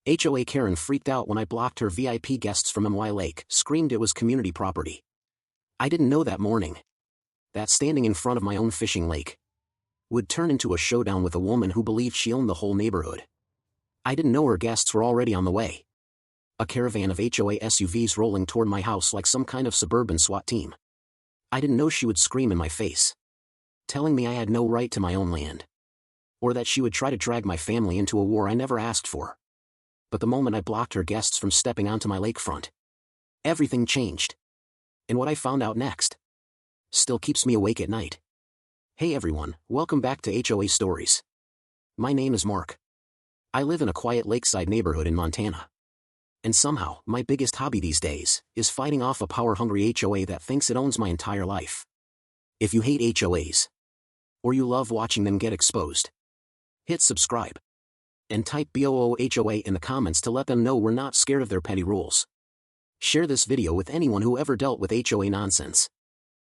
HOA Karen freaked out when I blocked her VIP guests from MY Lake, screamed it was community property. I didn't know that morning that standing in front of my own fishing lake would turn into a showdown with a woman who believed she owned the whole neighborhood. I didn't know her guests were already on the way. A caravan of HOA SUVs rolling toward my house like some kind of suburban SWAT team. I didn't know she would scream in my face, telling me I had no right to my own land, or that she would try to drag my family into a war I never asked for. But the moment I blocked her guests from stepping onto my lakefront, everything changed. And what I found out next still keeps me awake at night. Hey everyone, welcome back to HOA Stories. My name is Mark. I live in a quiet lakeside neighborhood in Montana. And somehow, my biggest hobby these days is fighting off a power-hungry HOA that thinks it owns my entire life. If you hate HOAs, or you love watching them get exposed, hit subscribe and type BOOO HOA in the comments to let them know we're not scared of their petty rules. Share this video with anyone who ever dealt with HOA nonsense.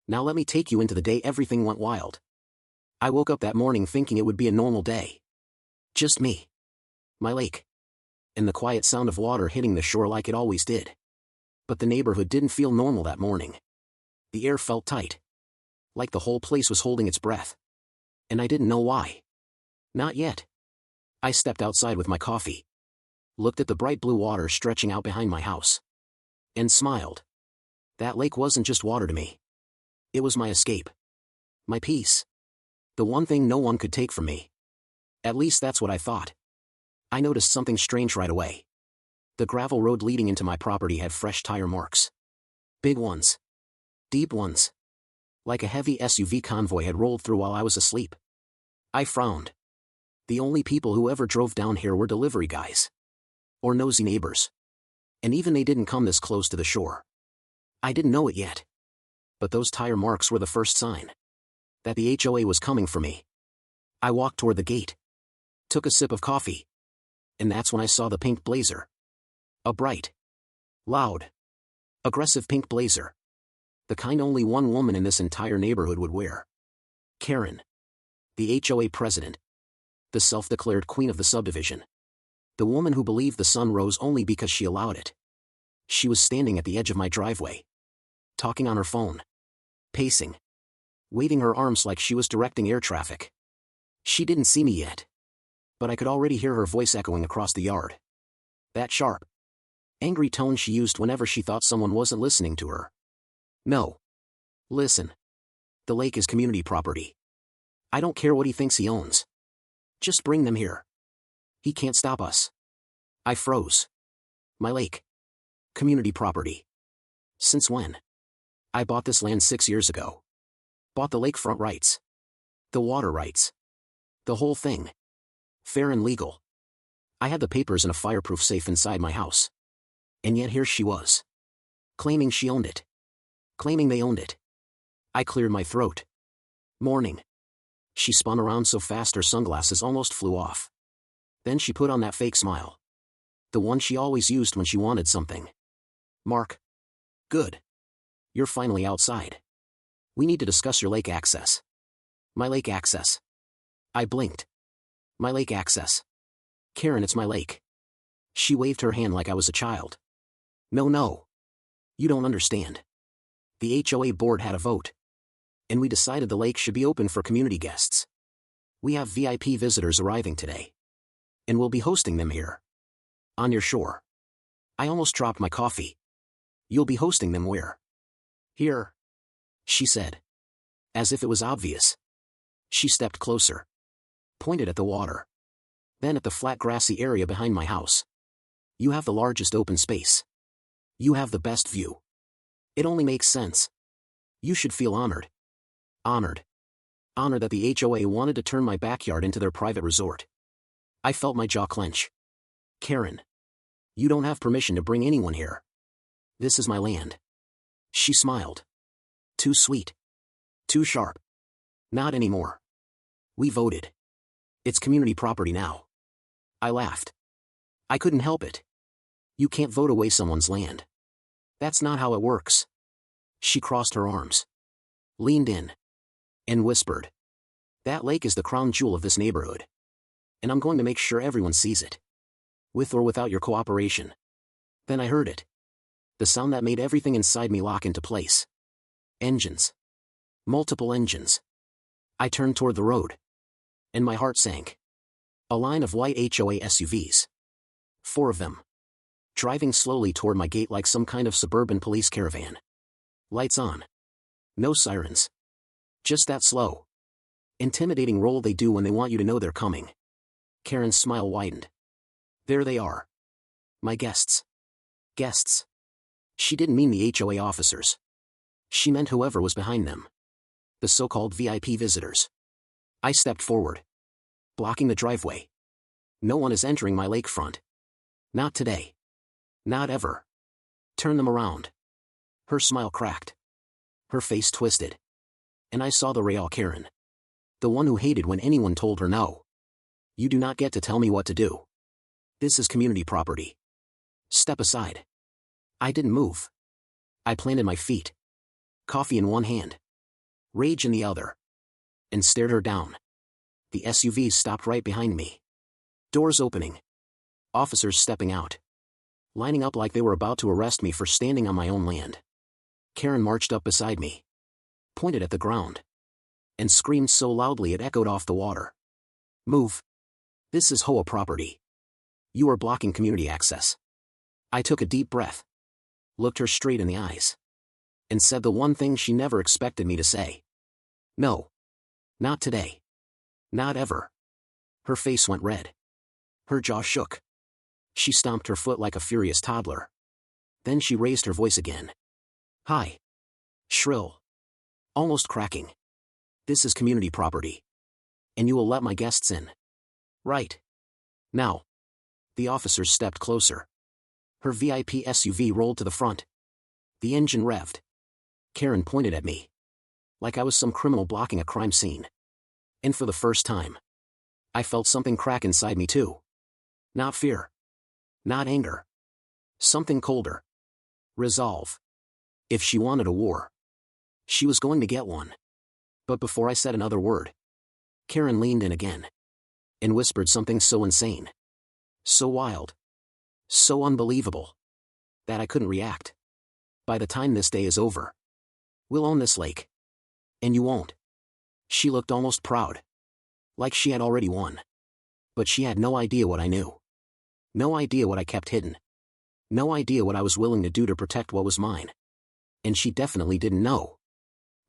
Now let me take you into the day everything went wild. I woke up that morning thinking it would be a normal day. Just me, my lake, and the quiet sound of water hitting the shore like it always did. But the neighborhood didn't feel normal that morning. The air felt tight, like the whole place was holding its breath. And I didn't know why. Not yet. I stepped outside with my coffee, looked at the bright blue water stretching out behind my house, and smiled. That lake wasn't just water to me. It was my escape. My peace. The one thing no one could take from me. At least that's what I thought. I noticed something strange right away. The gravel road leading into my property had fresh tire marks. Big ones. Deep ones. Like a heavy SUV convoy had rolled through while I was asleep. I frowned. The only people who ever drove down here were delivery guys. Or nosy neighbors. And even they didn't come this close to the shore. I didn't know it yet. But those tire marks were the first sign that the HOA was coming for me. I walked toward the gate, took a sip of coffee, and that's when I saw the pink blazer. A bright, loud, aggressive pink blazer. The kind only one woman in this entire neighborhood would wear. Karen. The HOA president. The self-declared queen of the subdivision. The woman who believed the sun rose only because she allowed it. She was standing at the edge of my driveway, talking on her phone, pacing, waving her arms like she was directing air traffic. She didn't see me yet, but I could already hear her voice echoing across the yard. That sharp, angry tone she used whenever she thought someone wasn't listening to her. No. Listen. The lake is community property. I don't care what he thinks he owns. Just bring them here. He can't stop us. I froze. My lake. Community property. Since when? I bought this land 6 years ago. Bought the lakefront rights. The water rights. The whole thing. Fair and legal. I had the papers in a fireproof safe inside my house. And yet here she was. Claiming she owned it. Claiming they owned it. I cleared my throat. Morning. She spun around so fast her sunglasses almost flew off. Then she put on that fake smile. The one she always used when she wanted something. Mark. Good. You're finally outside. We need to discuss your lake access. My lake access. I blinked. My lake access. Karen, it's my lake. She waved her hand like I was a child. No. You don't understand. The HOA board had a vote. And we decided the lake should be open for community guests. We have VIP visitors arriving today. And we'll be hosting them here. On your shore. I almost dropped my coffee. You'll be hosting them where? Here. She said. As if it was obvious. She stepped closer. Pointed at the water. Then at the flat grassy area behind my house. You have the largest open space. You have the best view. It only makes sense. You should feel honored. Honored. Honored that the HOA wanted to turn my backyard into their private resort. I felt my jaw clench. Karen. You don't have permission to bring anyone here. This is my land. She smiled. Too sweet. Too sharp. Not anymore. We voted. It's community property now. I laughed. I couldn't help it. You can't vote away someone's land. That's not how it works. She crossed her arms. Leaned in. And whispered. That lake is the crown jewel of this neighborhood. And I'm going to make sure everyone sees it. With or without your cooperation. Then I heard it. The sound that made everything inside me lock into place. Engines. Multiple engines. I turned toward the road. And my heart sank. A line of white HOA SUVs. 4 of them. Driving slowly toward my gate like some kind of suburban police caravan. Lights on. No sirens. Just that slow, intimidating roll they do when they want you to know they're coming. Karen's smile widened. There they are. My guests. Guests. She didn't mean the HOA officers. She meant whoever was behind them. The so-called VIP visitors. I stepped forward. Blocking the driveway. No one is entering my lakefront. Not today. Not ever. Turn them around. Her smile cracked. Her face twisted. And I saw the real Karen. The one who hated when anyone told her no. You do not get to tell me what to do. This is community property. Step aside. I didn't move. I planted my feet. Coffee in one hand. Rage in the other. And stared her down. The SUVs stopped right behind me. Doors opening. Officers stepping out. Lining up like they were about to arrest me for standing on my own land. Karen marched up beside me. Pointed at the ground. And screamed so loudly it echoed off the water. Move. This is HOA property. You are blocking community access. I took a deep breath. Looked her straight in the eyes. And said the one thing she never expected me to say. No. Not today. Not ever. Her face went red. Her jaw shook. She stomped her foot like a furious toddler. Then she raised her voice again. High. Shrill. Almost cracking. This is community property. And you will let my guests in. Right. Now. The officers stepped closer. Her VIP SUV rolled to the front. The engine revved. Karen pointed at me. Like I was some criminal blocking a crime scene. And for the first time, I felt something crack inside me too. Not fear. Not anger. Something colder. Resolve. If she wanted a war, she was going to get one. But before I said another word, Karen leaned in again. And whispered something so insane. So wild. So unbelievable. That I couldn't react. By the time this day is over, we'll own this lake. And you won't. She looked almost proud. Like she had already won. But she had no idea what I knew. No idea what I kept hidden. No idea what I was willing to do to protect what was mine. And she definitely didn't know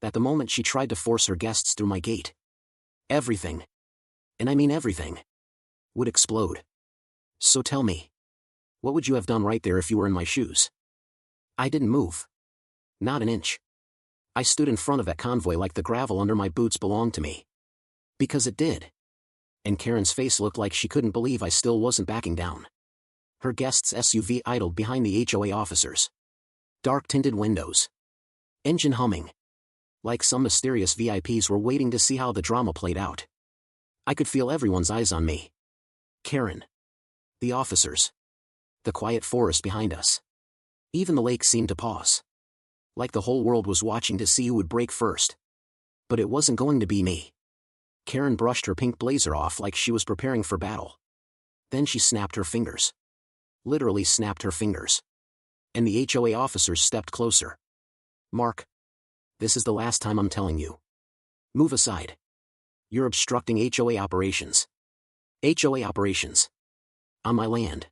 that the moment she tried to force her guests through my gate, everything, and I mean everything, would explode. So tell me, what would you have done right there if you were in my shoes? I didn't move. Not an inch. I stood in front of that convoy like the gravel under my boots belonged to me. Because it did. And Karen's face looked like she couldn't believe I still wasn't backing down. Her guest's SUV idled behind the HOA officers. Dark tinted windows. Engine humming. Like some mysterious VIPs were waiting to see how the drama played out. I could feel everyone's eyes on me. Karen. The officers. The quiet forest behind us. Even the lake seemed to pause. Like the whole world was watching to see who would break first. But it wasn't going to be me. Karen brushed her pink blazer off like she was preparing for battle. Then she snapped her fingers. Literally snapped her fingers. And the HOA officers stepped closer. Mark. This is the last time I'm telling you. Move aside. You're obstructing HOA operations. HOA operations. On my land.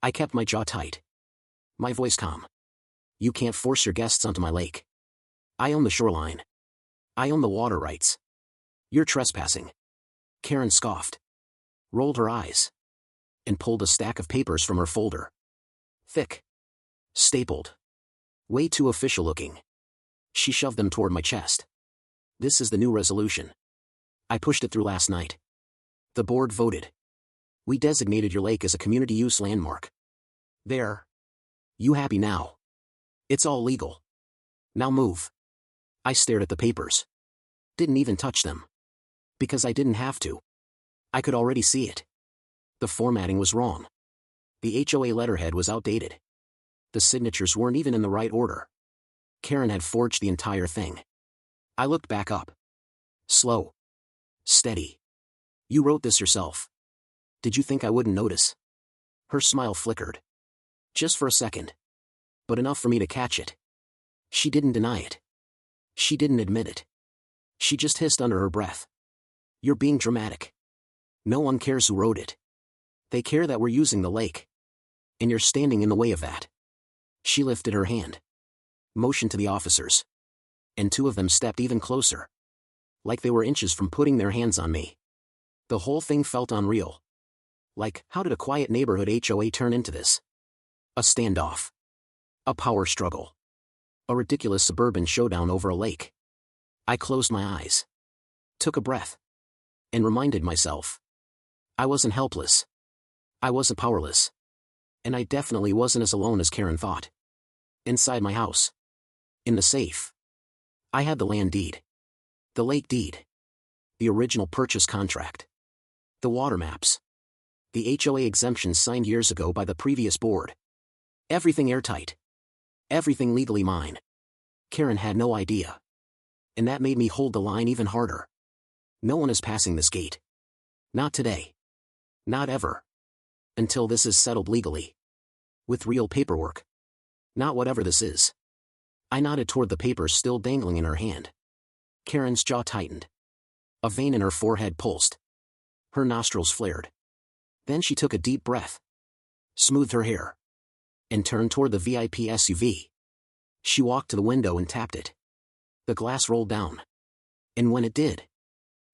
I kept my jaw tight. My voice calm. You can't force your guests onto my lake. I own the shoreline. I own the water rights. You're trespassing. Karen scoffed. Rolled her eyes. And pulled a stack of papers from her folder. Thick. Stapled. Way too official looking. She shoved them toward my chest. This is the new resolution. I pushed it through last night. The board voted. We designated your lake as a community use landmark. There. You happy now? It's all legal. Now move. I stared at the papers. Didn't even touch them. Because I didn't have to. I could already see it. The formatting was wrong. The HOA letterhead was outdated. The signatures weren't even in the right order. Karen had forged the entire thing. I looked back up. Slow. Steady. You wrote this yourself. Did you think I wouldn't notice? Her smile flickered. Just for a second. But enough for me to catch it. She didn't deny it. She didn't admit it. She just hissed under her breath. You're being dramatic. No one cares who wrote it. They care that we're using the lake. And you're standing in the way of that. She lifted her hand. Motioned to the officers. And two of them stepped even closer. Like they were inches from putting their hands on me. The whole thing felt unreal. Like, how did a quiet neighborhood HOA turn into this? A standoff. A power struggle. A ridiculous suburban showdown over a lake. I closed my eyes. Took a breath. And reminded myself. I wasn't helpless. I wasn't powerless. And I definitely wasn't as alone as Karen thought. Inside my house. In the safe. I had the land deed. The lake deed. The original purchase contract. The water maps. The HOA exemptions signed years ago by the previous board. Everything airtight. Everything legally mine. Karen had no idea. And that made me hold the line even harder. No one is passing this gate. Not today. Not ever. Until this is settled legally. With real paperwork. Not whatever this is. I nodded toward the papers still dangling in her hand. Karen's jaw tightened. A vein in her forehead pulsed. Her nostrils flared. Then she took a deep breath. Smoothed her hair. And turned toward the VIP SUV. She walked to the window and tapped it. The glass rolled down. And when it did,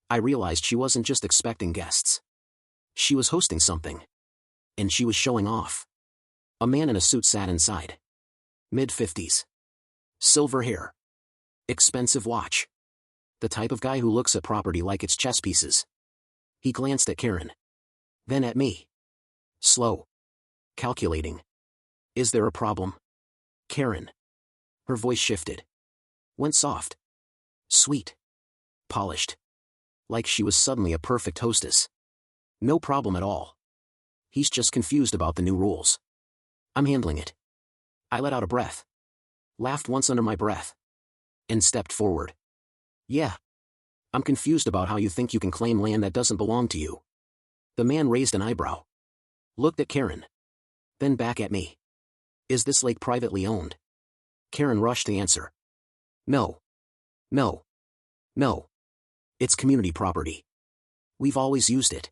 I realized she wasn't just expecting guests. She was hosting something. And she was showing off. A man in a suit sat inside. Mid-50s. Silver hair. Expensive watch. The type of guy who looks at property like it's chess pieces. He glanced at Karen. Then at me. Slow. Calculating. Is there a problem? Karen. Her voice shifted. Went soft. Sweet. Polished. Like she was suddenly a perfect hostess. No problem at all. He's just confused about the new rules. I'm handling it. I let out a breath. Laughed once under my breath. And stepped forward. Yeah. I'm confused about how you think you can claim land that doesn't belong to you. The man raised an eyebrow. Looked at Karen. Then back at me. Is this lake privately owned? Karen rushed to answer. No. No. No. It's community property. We've always used it.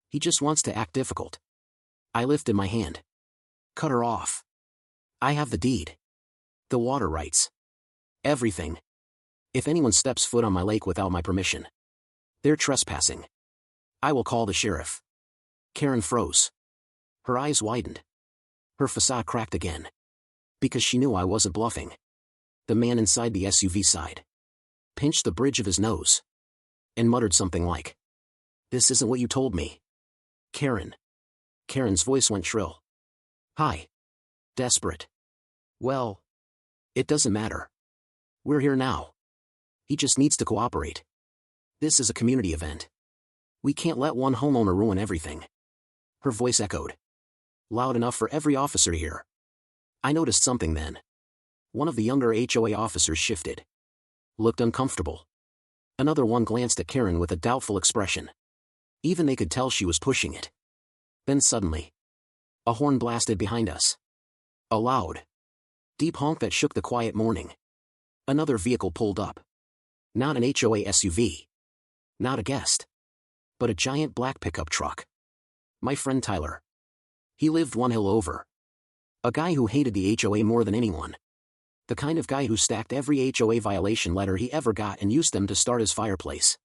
He just wants to act difficult. I lifted my hand. Cut her off. I have the deed. The water rights. Everything. If anyone steps foot on my lake without my permission, they're trespassing. I will call the sheriff. Karen froze. Her eyes widened. Her facade cracked again. Because she knew I wasn't bluffing. The man inside the SUV sighed. Pinched the bridge of his nose. And muttered something like, "This isn't what you told me." Karen. Karen's voice went shrill. Hi. Desperate. Well. It doesn't matter. We're here now. He just needs to cooperate. This is a community event. We can't let one homeowner ruin everything. Her voice echoed. Loud enough for every officer to hear. I noticed something then. One of the younger HOA officers shifted. Looked uncomfortable. Another one glanced at Karen with a doubtful expression. Even they could tell she was pushing it. Then suddenly, a horn blasted behind us. A loud, deep honk that shook the quiet morning. Another vehicle pulled up. Not an HOA SUV. Not a guest. But a giant black pickup truck. My friend Tyler. He lived one hill over. A guy who hated the HOA more than anyone. The kind of guy who stacked every HOA violation letter he ever got and used them to start his fireplace.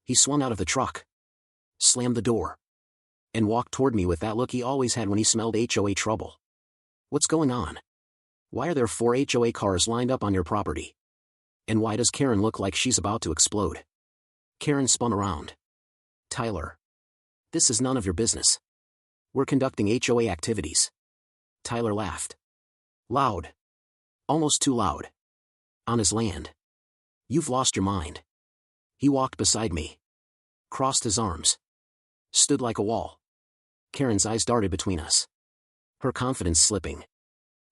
He swung out of the truck. Slammed the door. And walked toward me with that look he always had when he smelled HOA trouble. What's going on? Why are there 4 HOA cars lined up on your property? And why does Karen look like she's about to explode? Karen spun around. Tyler. This is none of your business. We're conducting HOA activities. Tyler laughed. Loud. Almost too loud. On his land. You've lost your mind. He walked beside me. Crossed his arms. Stood like a wall. Karen's eyes darted between us. Her confidence slipping.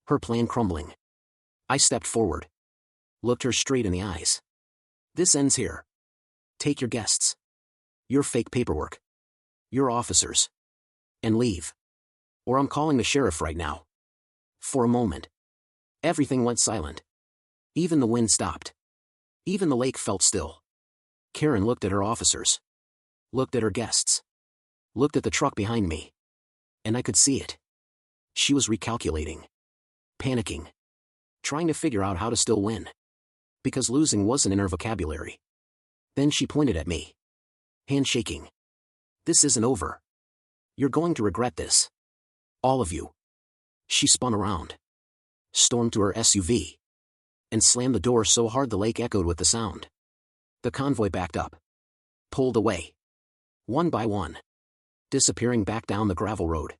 Her plan crumbling. I stepped forward. Looked her straight in the eyes. This ends here. Take your guests. Your fake paperwork. Your officers. And leave. Or I'm calling the sheriff right now. For a moment, everything went silent. Even the wind stopped. Even the lake felt still. Karen looked at her officers. Looked at her guests. Looked at the truck behind me. And I could see it. She was recalculating. Panicking. Trying to figure out how to still win. Because losing wasn't in her vocabulary. Then she pointed at me. Hand shaking. This isn't over. You're going to regret this. All of you. She spun around. Stormed to her SUV. And slammed the door so hard the lake echoed with the sound. The convoy backed up. Pulled away. One by one. Disappearing back down the gravel road.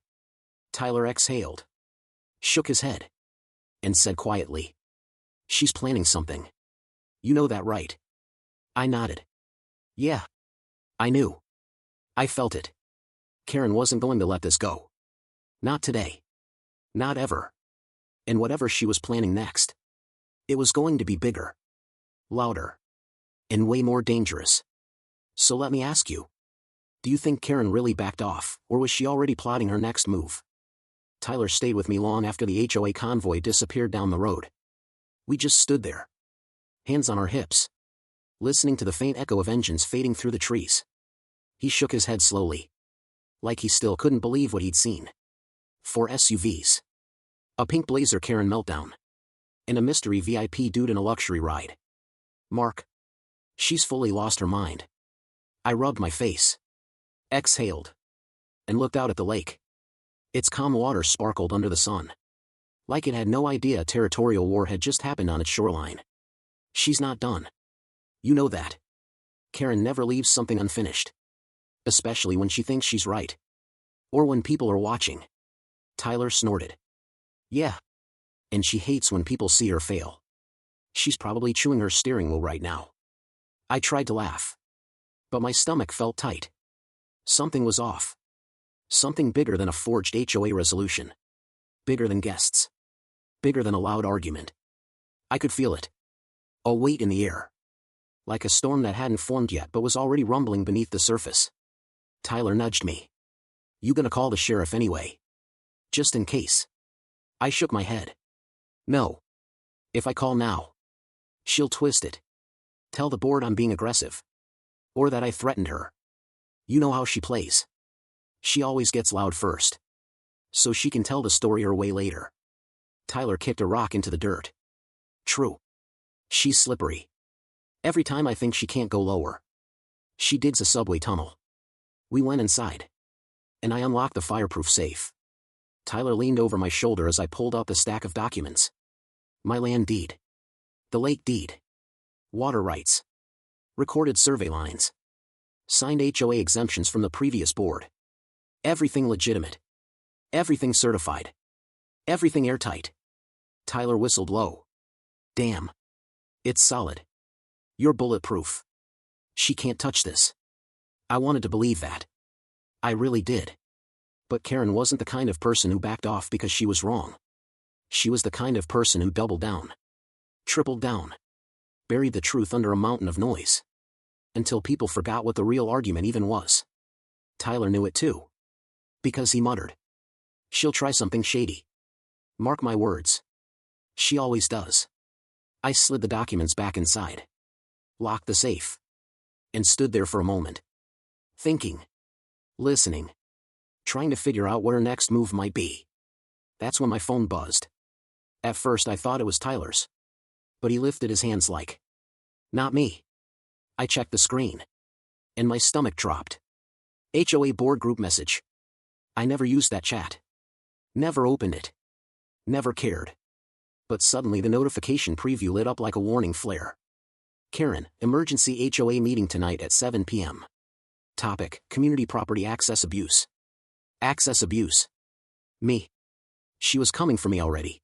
Tyler exhaled. Shook his head. And said quietly. She's planning something. You know that, right? I nodded. Yeah. I knew. I felt it. Karen wasn't going to let this go. Not today. Not ever. And whatever she was planning next. It was going to be bigger. Louder. And way more dangerous. So let me ask you. Do you think Karen really backed off, or was she already plotting her next move? Tyler stayed with me long after the HOA convoy disappeared down the road. We just stood there. Hands on our hips. Listening to the faint echo of engines fading through the trees. He shook his head slowly. Like he still couldn't believe what he'd seen. 4 SUVs. A pink Blazer Karen meltdown. And a mystery VIP dude in a luxury ride. Mark. She's fully lost her mind. I rubbed my face. Exhaled. And looked out at the lake. Its calm water sparkled under the sun. Like it had no idea a territorial war had just happened on its shoreline. She's not done. You know that. Karen never leaves something unfinished. Especially when she thinks she's right. Or when people are watching. Tyler snorted. Yeah. And she hates when people see her fail. She's probably chewing her steering wheel right now. I tried to laugh. But my stomach felt tight. Something was off. Something bigger than a forged HOA resolution. Bigger than guests. Bigger than a loud argument. I could feel it. A weight in the air. Like a storm that hadn't formed yet but was already rumbling beneath the surface. Tyler nudged me. You gonna call the sheriff anyway? Just in case. I shook my head. No. If I call now, she'll twist it. Tell the board I'm being aggressive. Or that I threatened her. You know how she plays. She always gets loud first. So she can tell the story her way later. Tyler kicked a rock into the dirt. True. She's slippery. Every time I think she can't go lower. She digs a subway tunnel. We went inside. And I unlocked the fireproof safe. Tyler leaned over my shoulder as I pulled out the stack of documents. My land deed. The lake deed. Water rights. Recorded survey lines. Signed HOA exemptions from the previous board. Everything legitimate. Everything certified. Everything airtight. Tyler whistled low. Damn. It's solid. You're bulletproof. She can't touch this. I wanted to believe that. I really did. But Karen wasn't the kind of person who backed off because she was wrong. She was the kind of person who doubled down. Tripled down. Buried the truth under a mountain of noise. Until people forgot what the real argument even was. Tyler knew it too. Because he muttered. She'll try something shady. Mark my words. She always does. I slid the documents back inside. Locked the safe. And stood there for a moment. Thinking. Listening. Trying to figure out what her next move might be. That's when my phone buzzed. At first I thought it was Tyler's. But he lifted his hands like. Not me. I checked the screen. And my stomach dropped. HOA board group message. I never used that chat. Never opened it. Never cared. But suddenly the notification preview lit up like a warning flare. Karen, emergency HOA meeting tonight at 7 p.m. Topic, community property access abuse. Access abuse. Me. She was coming for me already.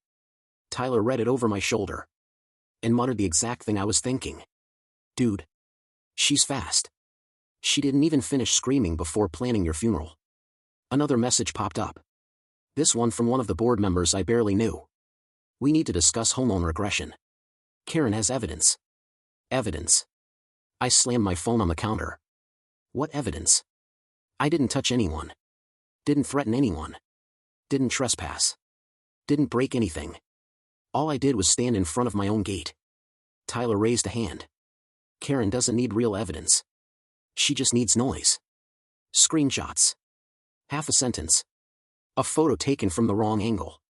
Tyler read it over my shoulder. And muttered the exact thing I was thinking. Dude. She's fast. She didn't even finish screaming before planning your funeral. Another message popped up. This one from one of the board members I barely knew. We need to discuss homeowner aggression. Karen has evidence. Evidence. I slammed my phone on the counter. What evidence? I didn't touch anyone. Didn't threaten anyone. Didn't trespass. Didn't break anything. All I did was stand in front of my own gate. Tyler raised a hand. Karen doesn't need real evidence. She just needs noise. Screenshots. Half a sentence. A photo taken from the wrong angle.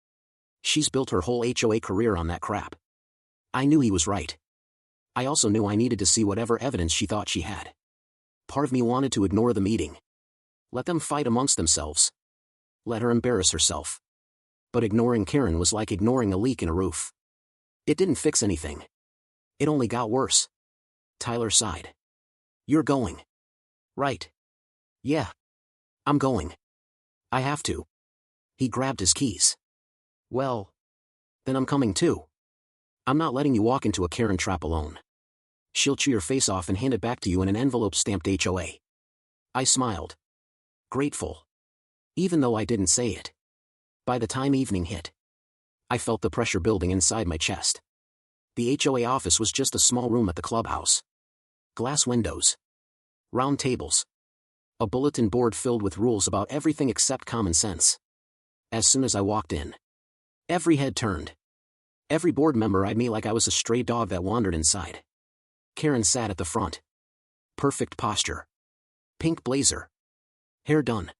She's built her whole HOA career on that crap. I knew he was right. I also knew I needed to see whatever evidence she thought she had. Part of me wanted to ignore the meeting. Let them fight amongst themselves. Let her embarrass herself. But ignoring Karen was like ignoring a leak in a roof. It didn't fix anything. It only got worse. Tyler sighed. You're going. Right. Yeah. I'm going. I have to. He grabbed his keys. Well, then I'm coming too. I'm not letting you walk into a Karen trap alone. She'll chew your face off and hand it back to you in an envelope stamped HOA. I smiled. Grateful. Even though I didn't say it. By the time evening hit, I felt the pressure building inside my chest. The HOA office was just a small room at the clubhouse. Glass windows. Round tables. A bulletin board filled with rules about everything except common sense. As soon as I walked in, every head turned. Every board member eyed me like I was a stray dog that wandered inside. Karen sat at the front. Perfect posture. Pink blazer. Hair done.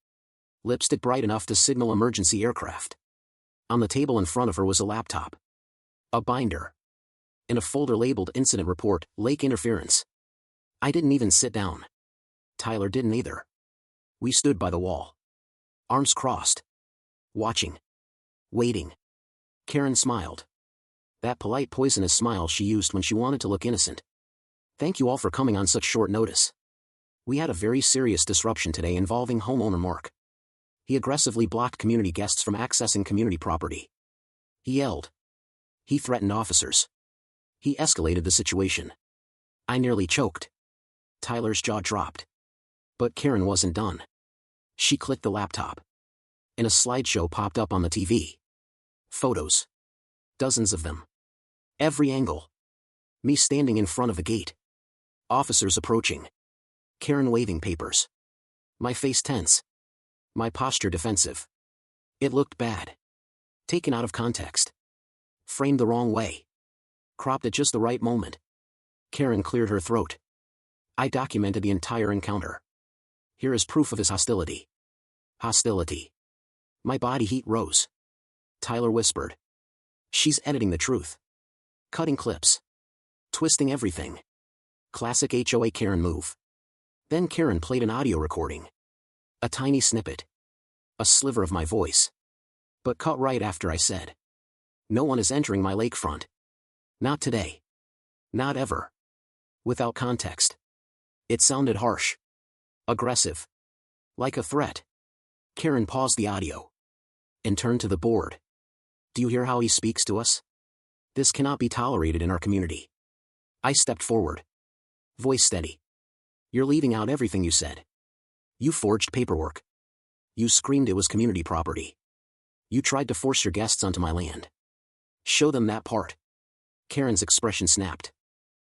Lipstick bright enough to signal emergency aircraft. On the table in front of her was a laptop. A binder. And a folder labeled Incident Report, Lake Interference. I didn't even sit down. Tyler didn't either. We stood by the wall. Arms crossed. Watching. Waiting. Karen smiled. That polite poisonous smile she used when she wanted to look innocent. Thank you all for coming on such short notice. We had a very serious disruption today involving homeowner Mark. He aggressively blocked community guests from accessing community property. He yelled. He threatened officers. He escalated the situation. I nearly choked. Tyler's jaw dropped. But Karen wasn't done. She clicked the laptop. And a slideshow popped up on the TV. Photos. Dozens of them. Every angle. Me standing in front of a gate. Officers approaching. Karen waving papers. My face tense. My posture defensive. It looked bad. Taken out of context. Framed the wrong way. Cropped at just the right moment. Karen cleared her throat. I documented the entire encounter. Here is proof of his hostility. Hostility. My body heat rose. Tyler whispered. She's editing the truth. Cutting clips. Twisting everything. Classic HOA Karen move. Then Karen played an audio recording. A tiny snippet. A sliver of my voice. But cut right after I said. No one is entering my lakefront. Not today. Not ever. Without context. It sounded harsh. Aggressive. Like a threat. Karen paused the audio. And turned to the board. Do you hear how he speaks to us? This cannot be tolerated in our community. I stepped forward. Voice steady. You're leaving out everything you said. You forged paperwork. You screamed it was community property. You tried to force your guests onto my land. Show them that part. Karen's expression snapped.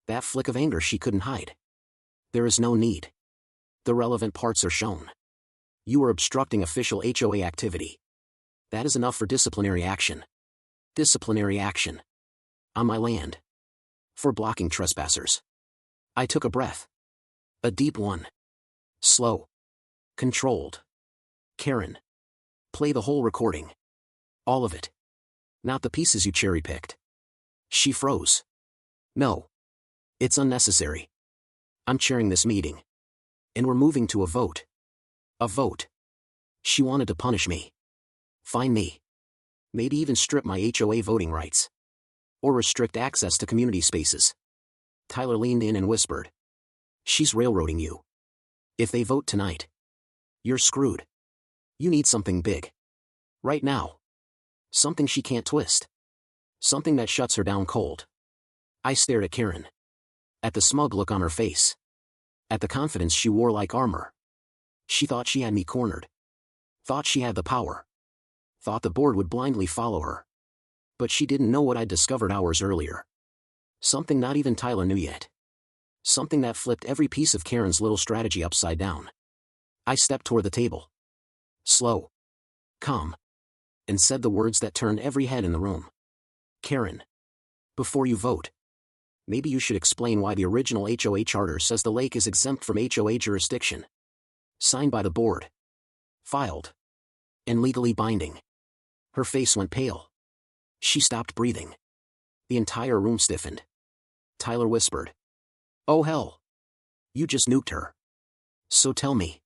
That flick of anger she couldn't hide. There is no need. The relevant parts are shown. You are obstructing official HOA activity. That is enough for disciplinary action. Disciplinary action. On my land. For blocking trespassers. I took a breath. A deep one. Slow. Controlled. Karen. Play the whole recording. All of it. Not the pieces you cherry-picked. She froze. No. It's unnecessary. I'm chairing this meeting. And we're moving to a vote. A vote. She wanted to punish me. Fine me. Maybe even strip my HOA voting rights. Or restrict access to community spaces. Tyler leaned in and whispered. She's railroading you. If they vote tonight, you're screwed. You need something big. Right now. Something she can't twist. Something that shuts her down cold. I stared at Karen. At the smug look on her face. At the confidence she wore like armor. She thought she had me cornered. Thought she had the power. Thought the board would blindly follow her. But she didn't know what I'd discovered hours earlier. Something not even Tyler knew yet. Something that flipped every piece of Karen's little strategy upside down. I stepped toward the table. Slow. Calm. and said the words that turned every head in the room. Karen. Before you vote, maybe you should explain why the original HOA charter says the lake is exempt from HOA jurisdiction. Signed by the board. Filed. And legally binding. Her face went pale. She stopped breathing. The entire room stiffened. Tyler whispered. Oh hell. You just nuked her. So tell me.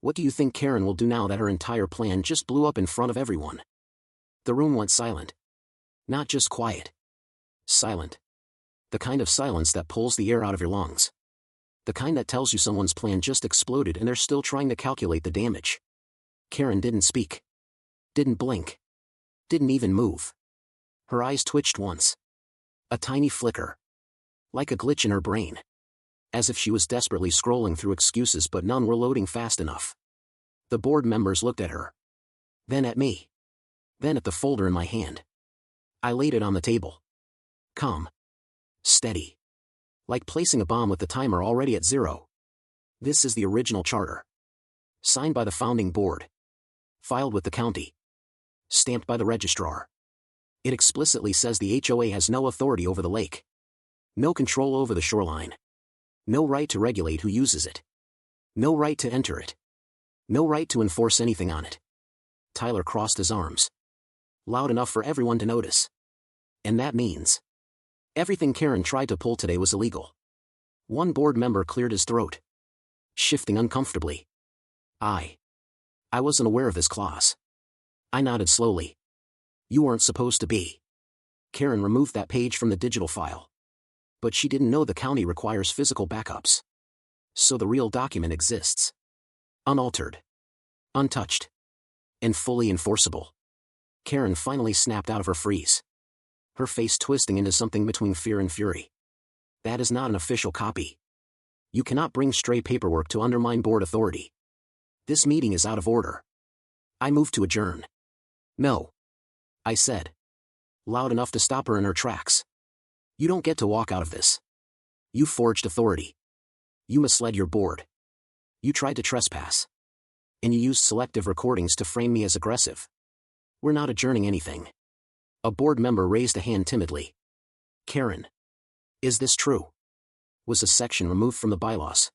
What do you think Karen will do now that her entire plan just blew up in front of everyone? The room went silent. Not just quiet. Silent. The kind of silence that pulls the air out of your lungs. The kind that tells you someone's plan just exploded and they're still trying to calculate the damage. Karen didn't speak. Didn't blink. Didn't even move. Her eyes twitched once. A tiny flicker. Like a glitch in her brain. As if she was desperately scrolling through excuses but none were loading fast enough. The board members looked at her. Then at me. Then at the folder in my hand. I laid it on the table. Calm. Steady. Like placing a bomb with the timer already at 0. This is the original charter. Signed by the founding board. Filed with the county. Stamped by the registrar. It explicitly says the HOA has no authority over the lake. No control over the shoreline. No right to regulate who uses it. No right to enter it. No right to enforce anything on it. Tyler crossed his arms. Loud enough for everyone to notice. And that means everything Karen tried to pull today was illegal. One board member cleared his throat. Shifting uncomfortably. I wasn't aware of this clause. I nodded slowly. You weren't supposed to be. Karen removed that page from the digital file. But she didn't know the county requires physical backups. So the real document exists. Unaltered. Untouched. And fully enforceable. Karen finally snapped out of her freeze. Her face twisting into something between fear and fury. That is not an official copy. You cannot bring stray paperwork to undermine board authority. This meeting is out of order. I move to adjourn. No. I said. Loud enough to stop her in her tracks. You don't get to walk out of this. You forged authority. You misled your board. You tried to trespass. And you used selective recordings to frame me as aggressive. We're not adjourning anything. A board member raised a hand timidly. Karen. Is this true? Was a section removed from the bylaws?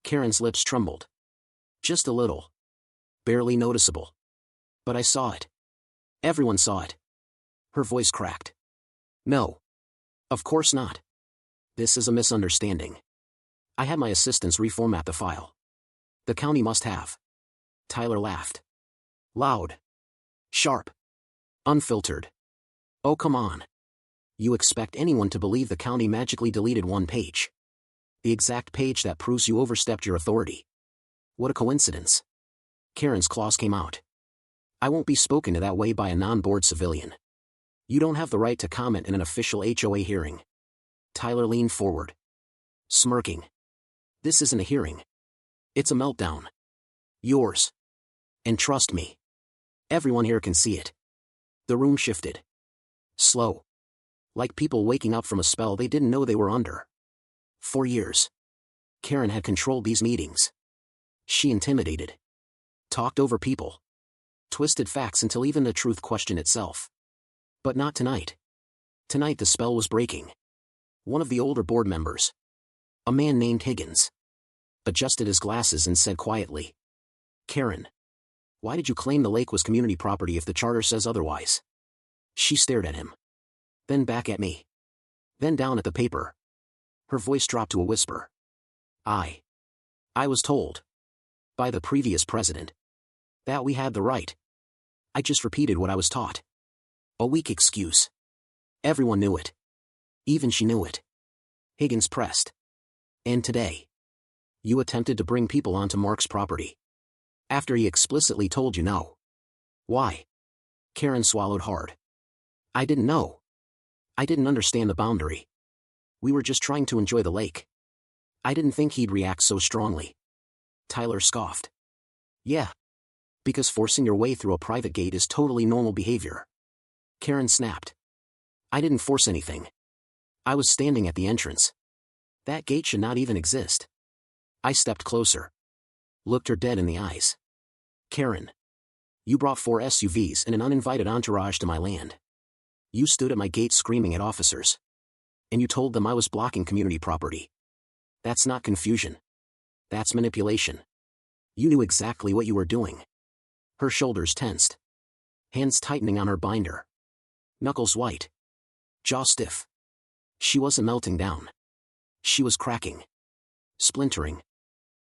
Karen's lips trembled. Just a little. Barely noticeable. But I saw it. Everyone saw it. Her voice cracked. No. Of course not. This is a misunderstanding. I had my assistants reformat the file. The county must have. Tyler laughed. Loud. Sharp. Unfiltered. Oh come on. You expect anyone to believe the county magically deleted one page? The exact page that proves you overstepped your authority. What a coincidence. Karen's claws came out. I won't be spoken to that way by a non-board civilian. You don't have the right to comment in an official HOA hearing. Tyler leaned forward. Smirking. This isn't a hearing. It's a meltdown. Yours. And trust me. Everyone here can see it. The room shifted. Slow. Like people waking up from a spell they didn't know they were under. For years. Karen had controlled these meetings. She intimidated. Talked over people. Twisted facts until even the truth questioned itself. But not tonight. Tonight the spell was breaking. One of the older board members, a man named Higgins, adjusted his glasses and said quietly, Karen, why did you claim the lake was community property if the charter says otherwise? She stared at him. Then back at me. Then down at the paper. Her voice dropped to a whisper. I was told. By the previous president. That we had the right. I just repeated what I was taught. A weak excuse. Everyone knew it. Even she knew it. Higgins pressed. And today. You attempted to bring people onto Mark's property. After he explicitly told you no. Why? Karen swallowed hard. I didn't know. I didn't understand the boundary. We were just trying to enjoy the lake. I didn't think he'd react so strongly. Tyler scoffed. Yeah. Because forcing your way through a private gate is totally normal behavior. Karen snapped. I didn't force anything. I was standing at the entrance. That gate should not even exist. I stepped closer. Looked her dead in the eyes. Karen. You brought 4 SUVs and an uninvited entourage to my land. You stood at my gate screaming at officers. And you told them I was blocking community property. That's not confusion. That's manipulation. You knew exactly what you were doing. Her shoulders tensed. Hands tightening on her binder. Knuckles white. Jaw stiff. She wasn't melting down. She was cracking. Splintering.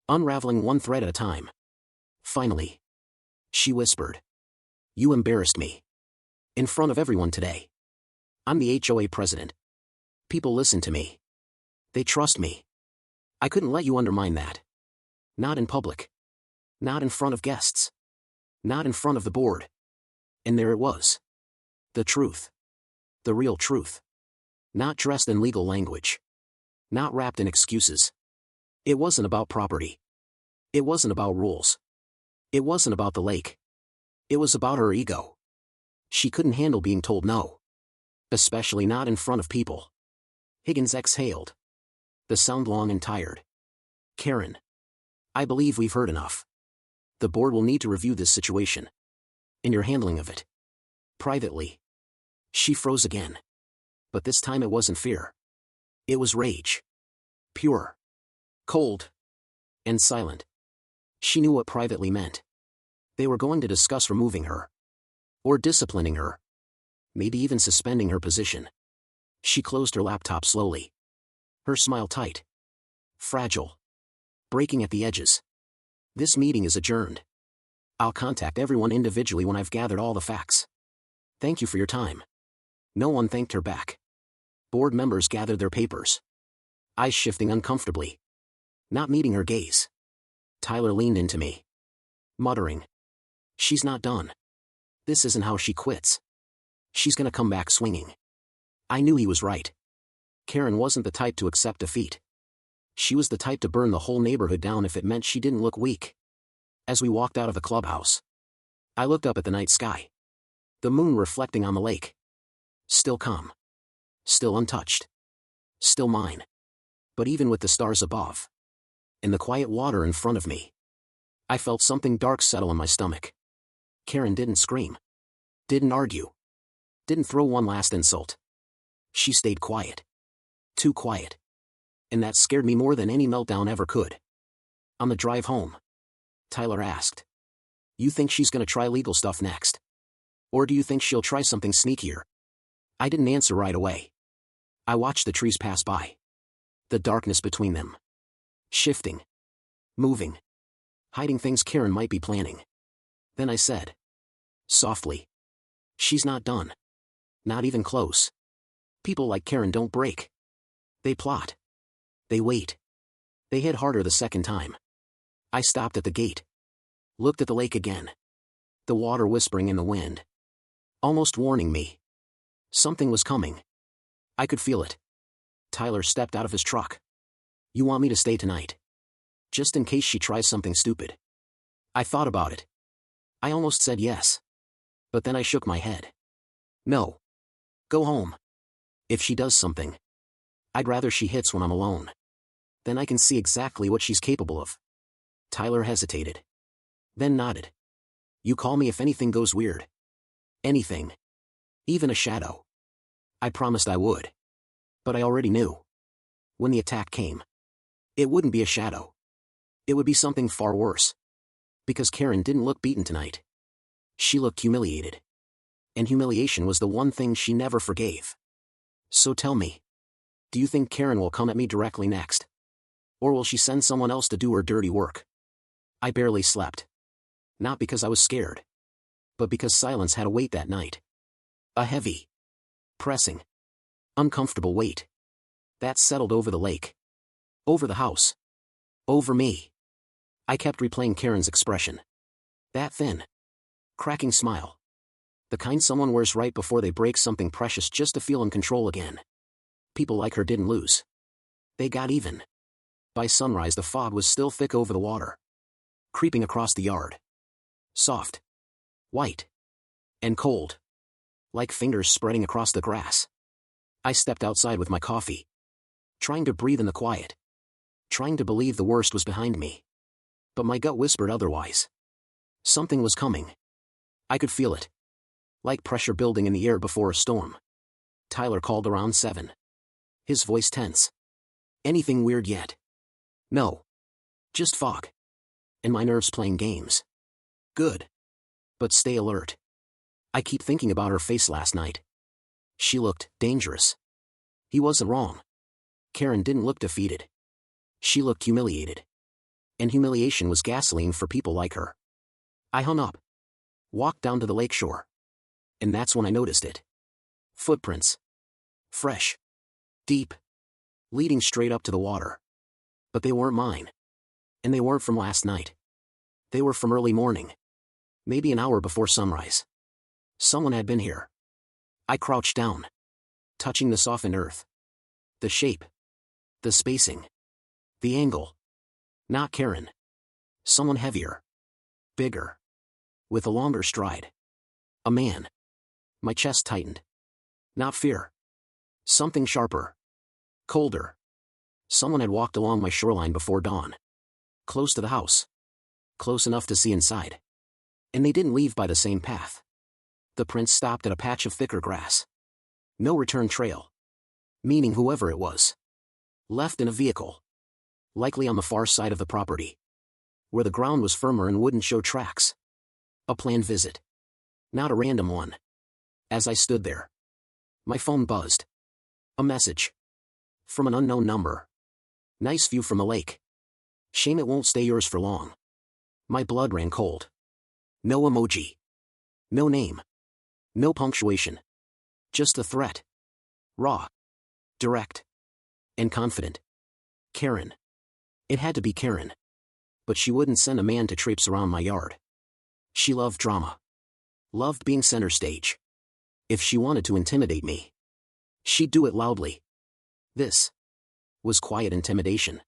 Unraveling one thread at a time. Finally. She whispered. You embarrassed me. In front of everyone today. I'm the HOA president. People listen to me. They trust me. I couldn't let you undermine that. Not in public. Not in front of guests. Not in front of the board. And there it was. The truth. The real truth. Not dressed in legal language. Not wrapped in excuses. It wasn't about property. It wasn't about rules. It wasn't about the lake. It was about her ego. She couldn't handle being told no. Especially not in front of people. Higgins exhaled. The sound long and tired. Karen. I believe we've heard enough. The board will need to review this situation. In your handling of it. Privately. She froze again. But this time it wasn't fear. It was rage. Pure. Cold. And silent. She knew what privately meant. They were going to discuss removing her. Or disciplining her. Maybe even suspending her position. She closed her laptop slowly. Her smile tight. Fragile. Breaking at the edges. This meeting is adjourned. I'll contact everyone individually when I've gathered all the facts. Thank you for your time. No one thanked her back. Board members gathered their papers. Eyes shifting uncomfortably. Not meeting her gaze. Tyler leaned into me. Muttering. She's not done. This isn't how she quits. She's gonna come back swinging. I knew he was right. Karen wasn't the type to accept defeat. She was the type to burn the whole neighborhood down if it meant she didn't look weak. As we walked out of the clubhouse, I looked up at the night sky. The moon reflecting on the lake. Still calm. Still untouched. Still mine. But even with the stars above, and the quiet water in front of me, I felt something dark settle in my stomach. Karen didn't scream. Didn't argue. Didn't throw one last insult. She stayed quiet. Too quiet. And that scared me more than any meltdown ever could. On the drive home, Tyler asked. You think she's gonna try legal stuff next? Or do you think she'll try something sneakier? I didn't answer right away. I watched the trees pass by. The darkness between them. Shifting. Moving. Hiding things Karen might be planning. Then I said. Softly. She's not done. Not even close. People like Karen don't break. They plot. They wait. They hit harder the second time. I stopped at the gate. Looked at the lake again. The water whispering in the wind. Almost warning me. Something was coming. I could feel it. Tyler stepped out of his truck. You want me to stay tonight? Just in case she tries something stupid. I thought about it. I almost said yes. But then I shook my head. No. Go home. If she does something, I'd rather she hits when I'm alone. Then I can see exactly what she's capable of. Tyler hesitated. Then nodded. You call me if anything goes weird. Anything. Even a shadow. I promised I would. But I already knew. When the attack came, it wouldn't be a shadow. It would be something far worse. Because Karen didn't look beaten tonight. She looked humiliated. And humiliation was the one thing she never forgave. So tell me. Do you think Karen will come at me directly next? Or will she send someone else to do her dirty work? I barely slept. Not because I was scared. But because silence had a weight that night. A heavy, pressing, uncomfortable weight. That settled over the lake. Over the house. Over me. I kept replaying Karen's expression. That thin, cracking smile. The kind someone wears right before they break something precious just to feel in control again. People like her didn't lose. They got even. By sunrise the fog was still thick over the water. Creeping across the yard. Soft. White. And cold. Like fingers spreading across the grass. I stepped outside with my coffee. Trying to breathe in the quiet. Trying to believe the worst was behind me. But my gut whispered otherwise. Something was coming. I could feel it. Like pressure building in the air before a storm. Tyler called around 7. His voice tense. Anything weird yet? No. Just fog. And my nerves playing games. Good. But stay alert. I keep thinking about her face last night. She looked dangerous. He wasn't wrong. Karen didn't look defeated. She looked humiliated. And humiliation was gasoline for people like her. I hung up. Walked down to the lakeshore. And that's when I noticed it. Footprints. Fresh. Deep. Leading straight up to the water. But they weren't mine. And they weren't from last night. They were from early morning. Maybe an hour before sunrise. Someone had been here. I crouched down. Touching the softened earth. The shape. The spacing. The angle. Not Karen. Someone heavier. Bigger. With a longer stride. A man. My chest tightened. Not fear. Something sharper. Colder. Someone had walked along my shoreline before dawn. Close to the house. Close enough to see inside. And they didn't leave by the same path. The prints stopped at a patch of thicker grass. No return trail. Meaning whoever it was. Left in a vehicle. Likely on the far side of the property. Where the ground was firmer and wouldn't show tracks. A planned visit. Not a random one. As I stood there. My phone buzzed. A message. From an unknown number. Nice view from a lake. Shame it won't stay yours for long. My blood ran cold. No emoji. No name. No punctuation. Just a threat. Raw. Direct. And confident. Karen. It had to be Karen. But she wouldn't send a man to traipse around my yard. She loved drama. Loved being center stage. If she wanted to intimidate me, she'd do it loudly. This was quiet intimidation.